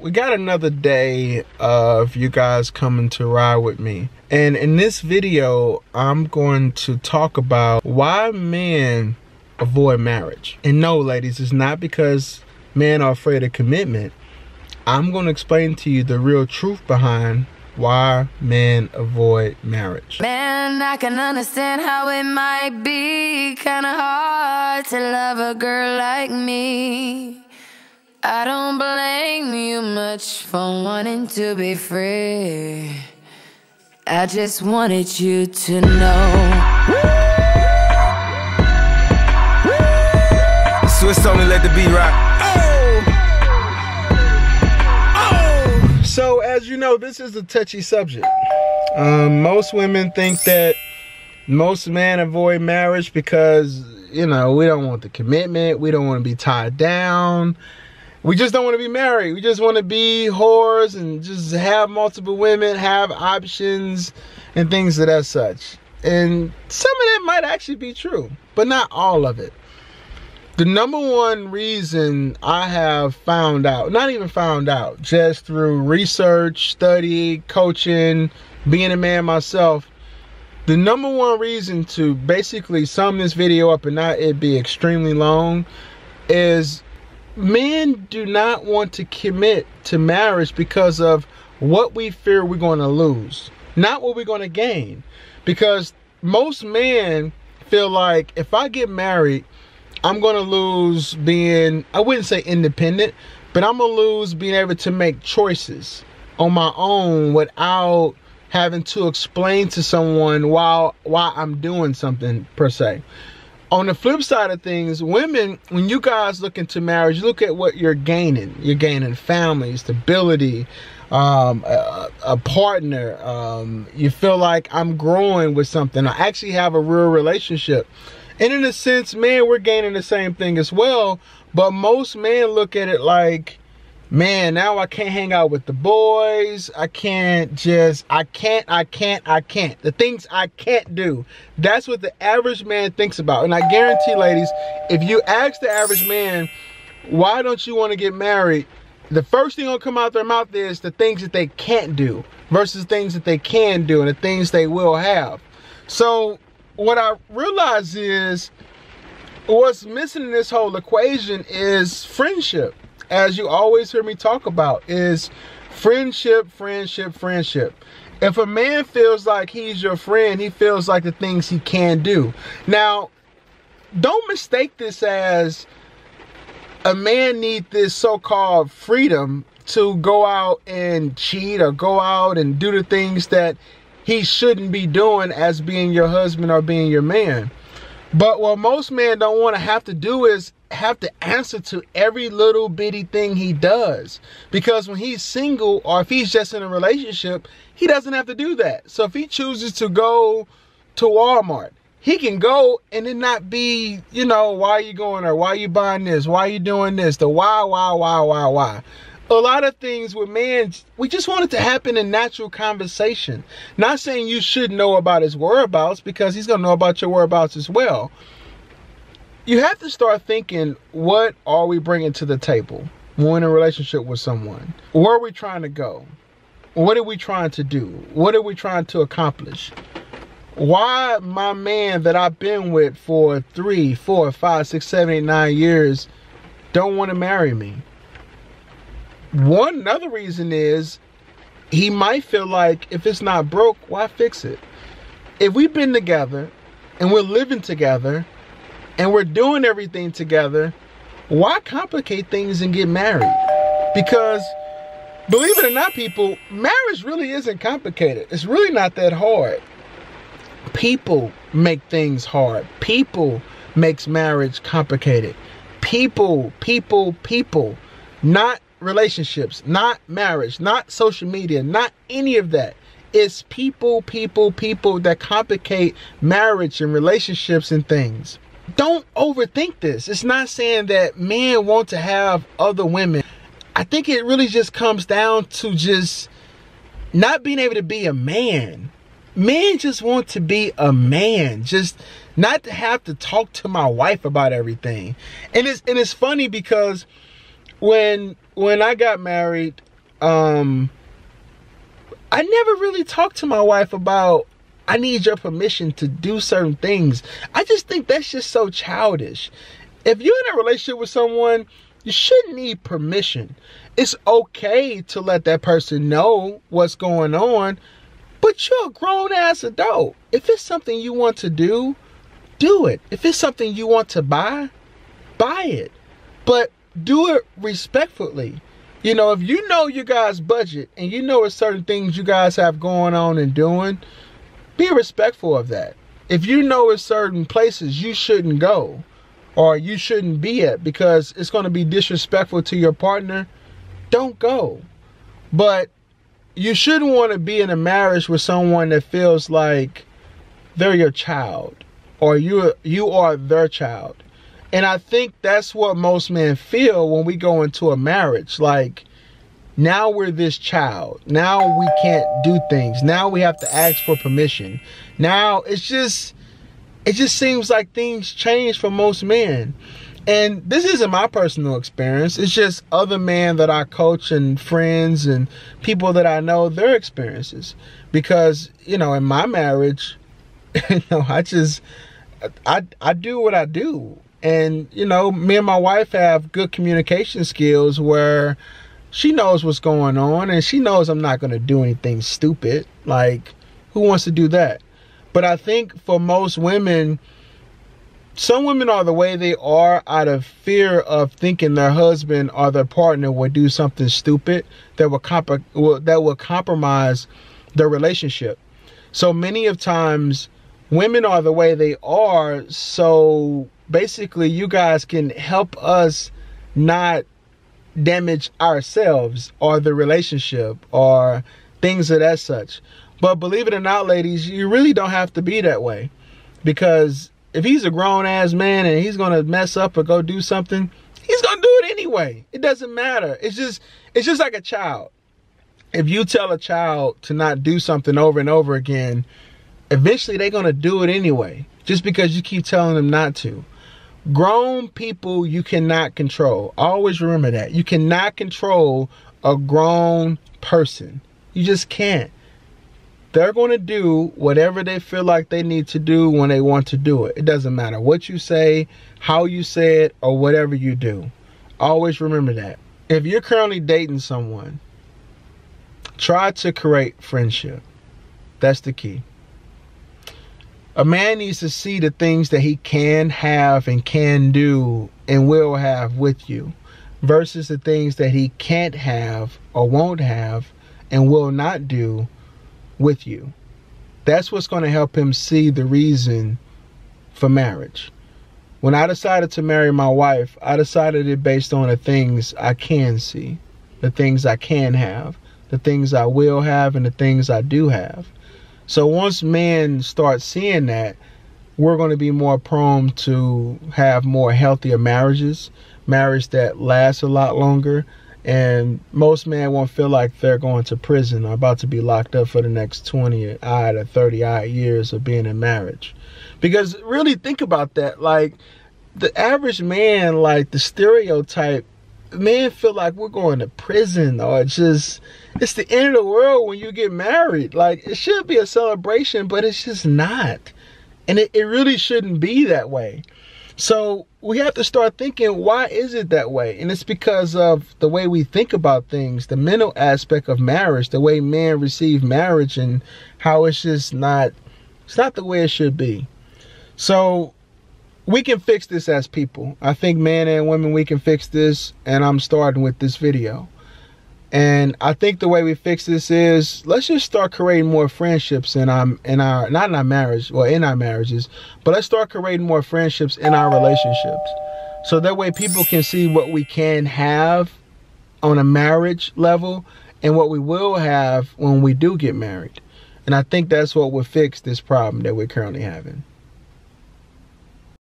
We got another day of you guys coming to ride with me. And in this video, I'm going to talk about why men avoid marriage. And no, ladies, it's not because men are afraid of commitment. I'm going to explain to you the real truth behind why men avoid marriage. Man, I can understand how it might be kind of hard to love a girl like me. I don't blame you much for wanting to be free. I just wanted you to know. Swiss only let the beat rock. Oh! So as you know, this is a touchy subject. Most women think that most men avoid marriage because, you know, we don't want the commitment. We don't want to be tied down. We just don't want to be married. We just want to be whores and just have multiple women, have options and things of that such. And some of that might actually be true, but not all of it. The number one reason I have found out, not even found out, just through research, study, coaching, being a man myself, the number one reason to basically sum this video up and not it be extremely long is men do not want to commit to marriage because of what we fear we're going to lose, not what we're going to gain. Because most men feel like if I get married, I'm going to lose being, I wouldn't say independent, but I'm going to lose being able to make choices on my own without having to explain to someone why I'm doing something per se. On the flip side of things, women, when you guys look into marriage, look at what you're gaining. You're gaining family, stability, a partner. You feel like I'm growing with something. I actually have a real relationship. And in a sense, man, we're gaining the same thing as well. But most men look at it like, man, now I can't hang out with the boys. I can't. The things I can't do. That's what the average man thinks about. And I guarantee, ladies, if you ask the average man, why don't you want to get married? The first thing that'll come out their mouth is the things that they can't do versus things that they can do and the things they will have. So what I realize is what's missing in this whole equation is friendship. As you always hear me talk about, is friendship. If a man feels like he's your friend, he feels like the things he can do. Now, don't mistake this as a man needs this so-called freedom to go out and cheat or go out and do the things that he shouldn't be doing as being your husband or being your man. But what most men don't want to have to do is have to answer to every little bitty thing he does. Because when he's single or if he's just in a relationship, he doesn't have to do that. So if he chooses to go to Walmart, he can go and it not be, you know, why are you going there? Why are you buying this? Why are you doing this? The why. A lot of things with men, we just want it to happen in natural conversation. Not saying you should know about his whereabouts, because he's going to know about your whereabouts as well. You have to start thinking, what are we bringing to the table when we're in a relationship with someone? Where are we trying to go? What are we trying to do? What are we trying to accomplish? Why my man that I've been with for 3, 4, 5, 6, 7, 8, 9 years don't want to marry me? One other reason is he might feel like if it's not broke, why fix it? If we've been together and we're living together and we're doing everything together, why complicate things and get married? Because believe it or not, people, marriage really isn't complicated. It's really not that hard. People make things hard. People makes marriage complicated. People. Not relationships, not marriage, not social media, not any of that. It's people that complicate marriage and relationships and things. Don't overthink this. It's not saying that men want to have other women. I think it really just comes down to just not being able to be a man. Men just want to be a man, just not to have to talk to my wife about everything. And it's funny because when I got married, I never really talked to my wife about, I need your permission to do certain things. I just think that's just so childish. If you're in a relationship with someone, you shouldn't need permission. It's okay to let that person know what's going on, but you're a grown-ass adult. If it's something you want to do, do it. If it's something you want to buy it. But do it respectfully. You know, if you know your guys' budget and you know it's certain things you guys have going on and doing, be respectful of that. If you know it's certain places you shouldn't go or you shouldn't be at because it's going to be disrespectful to your partner, don't go. But you shouldn't want to be in a marriage with someone that feels like they're your child or you are their child. And I think that's what most men feel when we go into a marriage. Like, now we're this child. Now we can't do things. Now we have to ask for permission. Now it just seems like things change for most men. And this isn't my personal experience. It's just other men that I coach and friends and people that I know, their experiences. Because, you know, in my marriage, you know, I do what I do. And, you know, me and my wife have good communication skills where she knows what's going on and she knows I'm not going to do anything stupid. Like, who wants to do that? But I think for most women, some women are the way they are out of fear of thinking their husband or their partner would do something stupid that will compromise their relationship. So many of times, women are the way they are, so basically you guys can help us not damage ourselves or the relationship or things of that such. But believe it or not, ladies, you really don't have to be that way. Because if he's a grown-ass man and he's going to mess up or go do something, he's going to do it anyway. It doesn't matter. It's just like a child. If you tell a child to not do something over and over again, eventually they're going to do it anyway, just because you keep telling them not to. Grown people you cannot control. Always remember that. You cannot control a grown person. You just can't. They're going to do whatever they feel like they need to do when they want to do it. It doesn't matter what you say, how you say it, or whatever you do. Always remember that. If you're currently dating someone, try to create friendship. That's the key. A man needs to see the things that he can have and can do and will have with you versus the things that he can't have or won't have and will not do with you. That's what's going to help him see the reason for marriage. When I decided to marry my wife, I decided it based on the things I can see, the things I can have, the things I will have, and the things I do have. So once men start seeing that, we're going to be more prone to have more healthier marriages, marriage that lasts a lot longer, and most men won't feel like they're going to prison or about to be locked up for the next 20 odd or 30 odd years of being in marriage. Because really think about that, like the average man, like the stereotype, men feel like we're going to prison or it's the end of the world when you get married. Like, it should be a celebration, but it's just not. And it really shouldn't be that way. So we have to start thinking, why is it that way? And it's because of the way we think about things, the mental aspect of marriage, the way men receive marriage and how it's just not, it's not the way it should be. So we can fix this as people. I think men and women, we can fix this, and I'm starting with this video. And I think the way we fix this is, let's just start creating more friendships in our marriages, but let's start creating more friendships in our relationships. So that way people can see what we can have on a marriage level and what we will have when we do get married. And I think that's what will fix this problem that we're currently having.